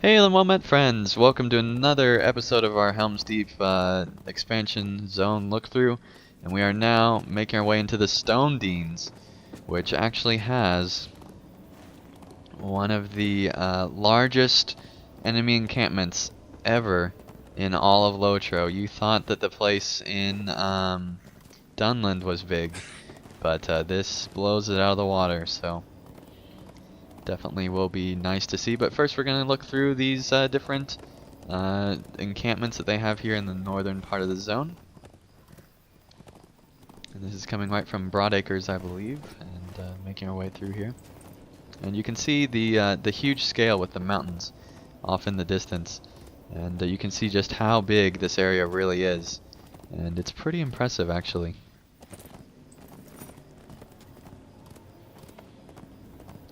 Hey, well met friends! Welcome to another episode of our Helm's Deep expansion zone look-through, and we are now making our way into the Stonedeans, which actually has one of the largest enemy encampments ever in all of LOTRO. You thought that the place in Dunland was big, but this blows it out of the water, so definitely will be nice to see. But first we're going to look through these different encampments that they have here in the northern part of the zone. And this is coming right from Broadacres, I believe, and making our way through here. And you can see the huge scale with the mountains off in the distance. And you can see just how big this area really is. And it's pretty impressive, actually.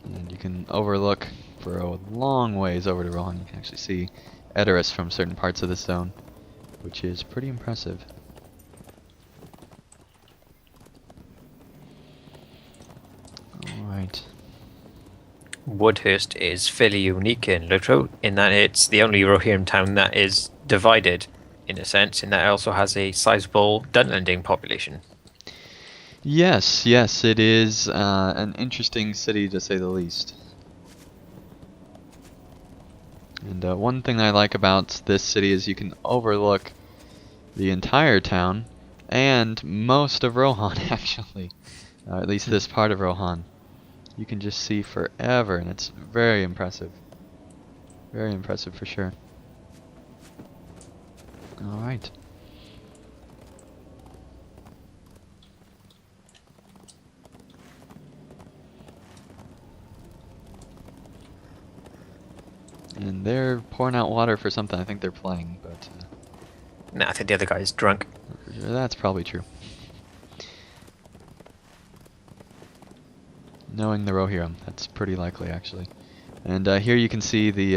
And you can overlook for a long ways over to Rohan. You can actually see Edoras from certain parts of the zone, which is pretty impressive. Alright. Woodhurst is fairly unique in LOTRO in that it's the only Rohirrim town that is divided, in a sense, in that it also has a sizable Dunlanding population. Yes, it is an interesting city to say the least. And one thing I like about this city is you can overlook the entire town and most of Rohan, actually. At least this part of Rohan. You can just see forever, and it's very impressive. Very impressive for sure. Alright. And they're pouring out water for something. I think they're playing, but Nah, I think the other guy is drunk. that's probably true. Knowing the Rohirrim, that's pretty likely actually. And here you can see the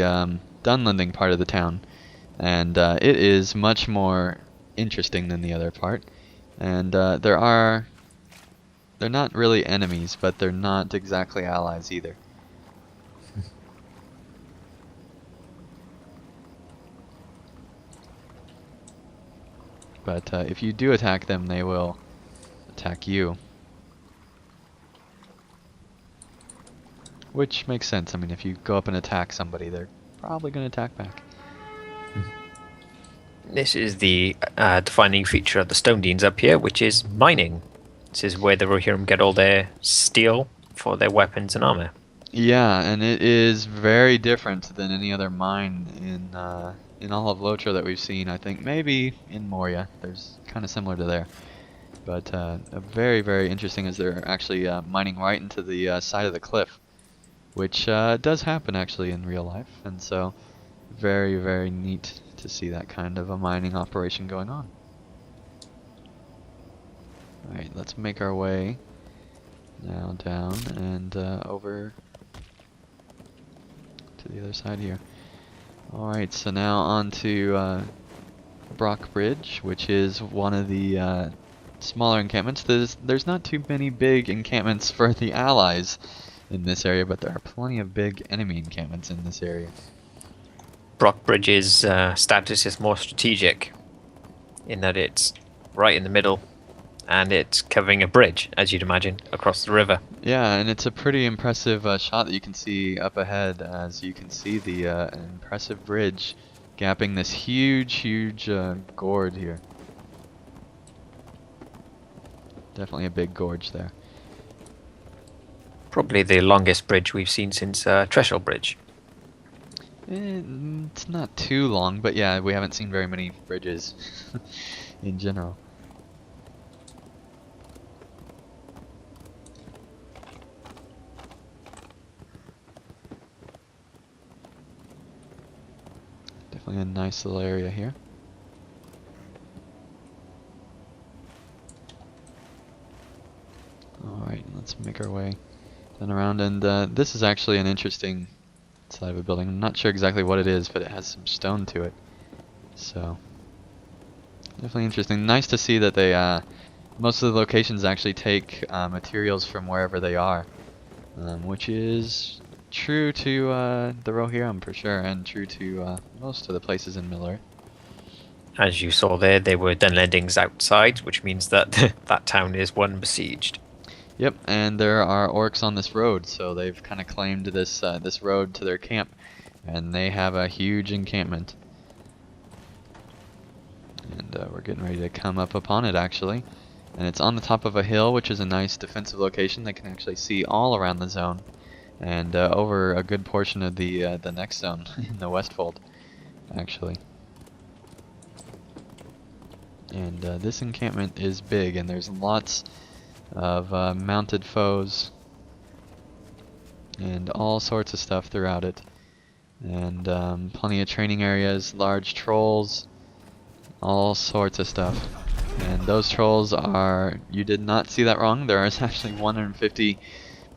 Dunlanding part of the town, and it is much more interesting than the other part. And they're not really enemies, but they're not exactly allies either. But if you do attack them, they will attack you. Which makes sense. I mean, if you go up and attack somebody, they're probably going to attack back. This is the defining feature of the Stonedeans up here, which is mining. This is where the Rohirrim get all their steel for their weapons and armor. Yeah, and it is very different than any other mine in all of LOTRO that we've seen. I think maybe in Moria, there's kind of similar to there. But very, very interesting as they're actually mining right into the side of the cliff, which does happen actually in real life, and so very, very neat to see that kind of a mining operation going on. Alright, let's make our way now down and over to the other side here. Alright, so now on to Brock Bridge, which is one of the smaller encampments. There's not too many big encampments for the allies in this area, but there are plenty of big enemy encampments in this area. Brock Bridge's status is more strategic in that it's right in the middle and it's covering a bridge, as you'd imagine, across the river. Yeah, and it's a pretty impressive shot that you can see up ahead, as you can see the impressive bridge gapping this huge gorge here. Definitely a big gorge there. Probably the longest bridge we've seen since Threshold Bridge. It's not too long, but yeah, we haven't seen very many bridges in general. Definitely a nice little area here. Alright, let's make our way down around, and this is actually an interesting side of a building. I'm not sure exactly what it is, but it has some stone to it. So, definitely interesting. Nice to see that they, most of the locations actually take materials from wherever they are, which is true to the Rohirrim for sure, and true to most of the places in Middle Earth. As you saw there, they were Dunlendings outside, which means that that town is one besieged. Yep, and there are orcs on this road, so they've kind of claimed this road to their camp, and they have a huge encampment. And we're getting ready to come up upon it actually, and it's on the top of a hill, which is a nice defensive location. They can actually see all around the zone, and over a good portion of the next zone in the Westfold, actually. And this encampment is big, and there's lots of mounted foes and all sorts of stuff throughout it, and plenty of training areas, large trolls, all sorts of stuff. And those trolls are, you did not see that wrong, there is actually 150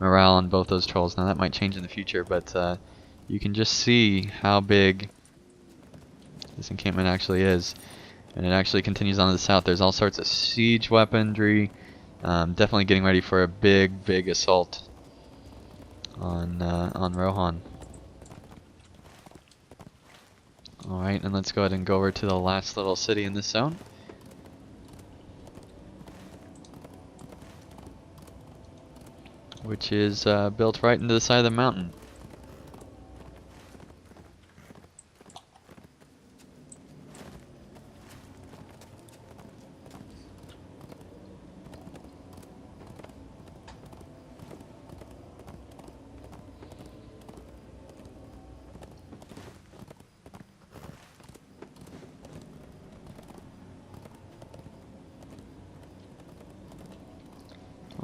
morale on both those trolls. Now that might change in the future, but you can just see how big this encampment actually is. And it actually continues on to the south. There's all sorts of siege weaponry. Definitely getting ready for a big assault on Rohan. Alright, and let's go ahead and go over to the last little city in this zone. Which is built right into the side of the mountain.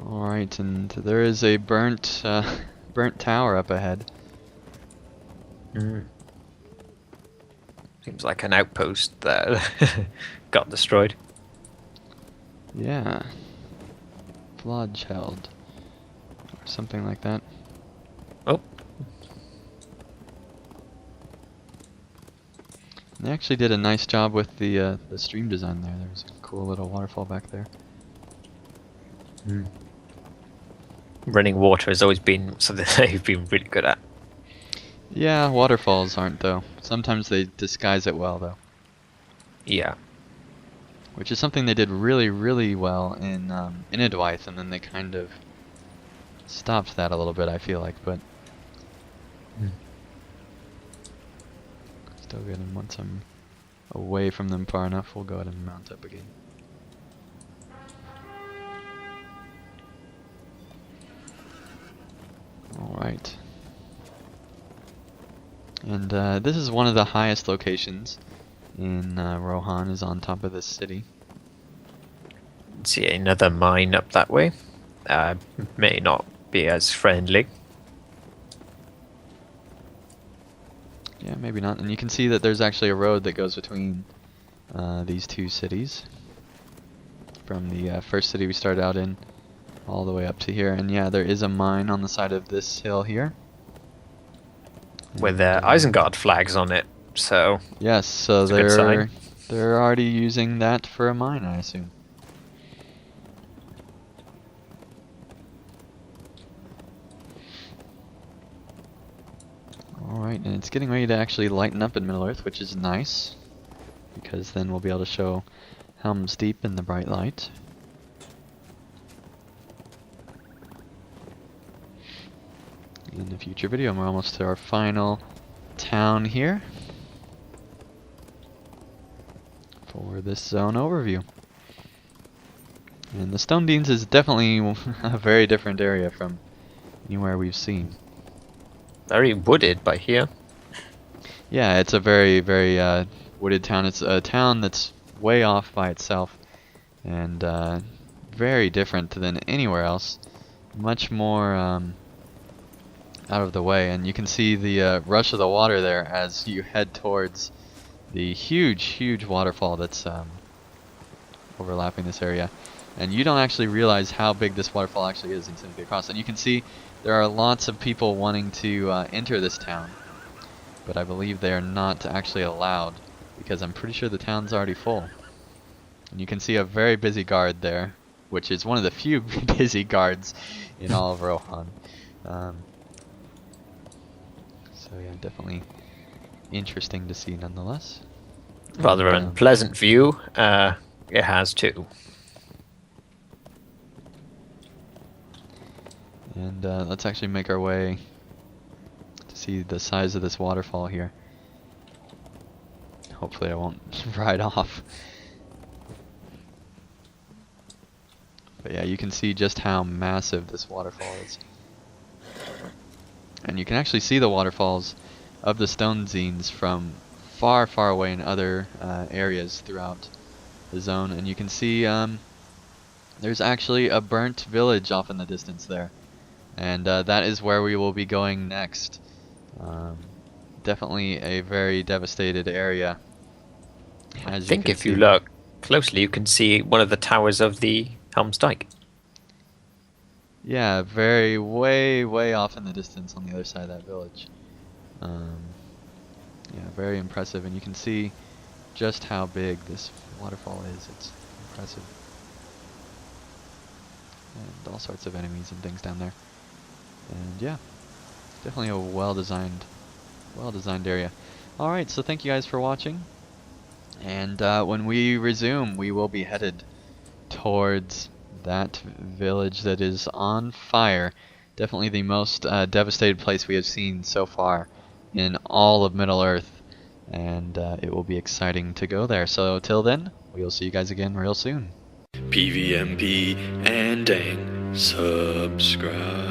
Alright, and there is a burnt tower up ahead. Seems like an outpost that got destroyed. Yeah. Bloodshed. Or something like that. Oh. They actually did a nice job with the stream design there. There's a cool little waterfall back there. Running water has always been something they've been really good at. Yeah, waterfalls aren't though. Sometimes they disguise it well though. Yeah. Which is something they did really well in Idwaith, and then they kind of stopped that a little bit, I feel like, but still good. And once I'm away from them far enough, we'll go ahead and mount up again. Alright. And this is one of the highest locations in Rohan, is on top of this city. See another mine up that way. May not be as friendly. Yeah, maybe not. And you can see that there's actually a road that goes between these two cities. From the first city we started out in, all the way up to here. And yeah, there is a mine on the side of this hill here. With Isengard flags on it, so... Yes, so it's a good sign. they're already using that for a mine, I assume. Alright, and it's getting ready to actually lighten up in Middle-earth, which is nice, because then we'll be able to show Helm's Deep in the bright light. In a future video, and we're almost to our final town here for this zone overview. And the Stonedeans is definitely a very different area from anywhere we've seen. Very wooded by here. Yeah, it's a very wooded town. It's a town that's way off by itself, and very different than anywhere else. Much more out of the way, and you can see the rush of the water there as you head towards the huge waterfall that's overlapping this area. And you don't actually realize how big this waterfall actually is until you get across. And you can see there are lots of people wanting to enter this town, but I believe they are not actually allowed, because I'm pretty sure the town's already full. And you can see a very busy guard there, which is one of the few busy guards in all of Rohan. So yeah, definitely interesting to see nonetheless. Rather And, unpleasant view. It has too. And let's actually make our way to see the size of this waterfall here. Hopefully I won't ride off. But yeah, you can see just how massive this waterfall is. And you can actually see the waterfalls of the Stonedeans from far, far away in other areas throughout the zone. And you can see there's actually a burnt village off in the distance there. And that is where we will be going next. Definitely a very devastated area. I As you think can if you see. look closely, you can see one of the towers of the Helm's Dyke. Yeah, very way off in the distance on the other side of that village. Yeah, very impressive, and you can see just how big this waterfall is. It's impressive. And all sorts of enemies and things down there. And yeah, definitely a well-designed area. Alright, so thank you guys for watching. And when we resume, we will be headed towards that village that is on fire. Definitely the most devastated place we have seen so far in all of Middle-earth. And it will be exciting to go there. So till then, we'll see you guys again real soon. PVMP and dang, subscribe.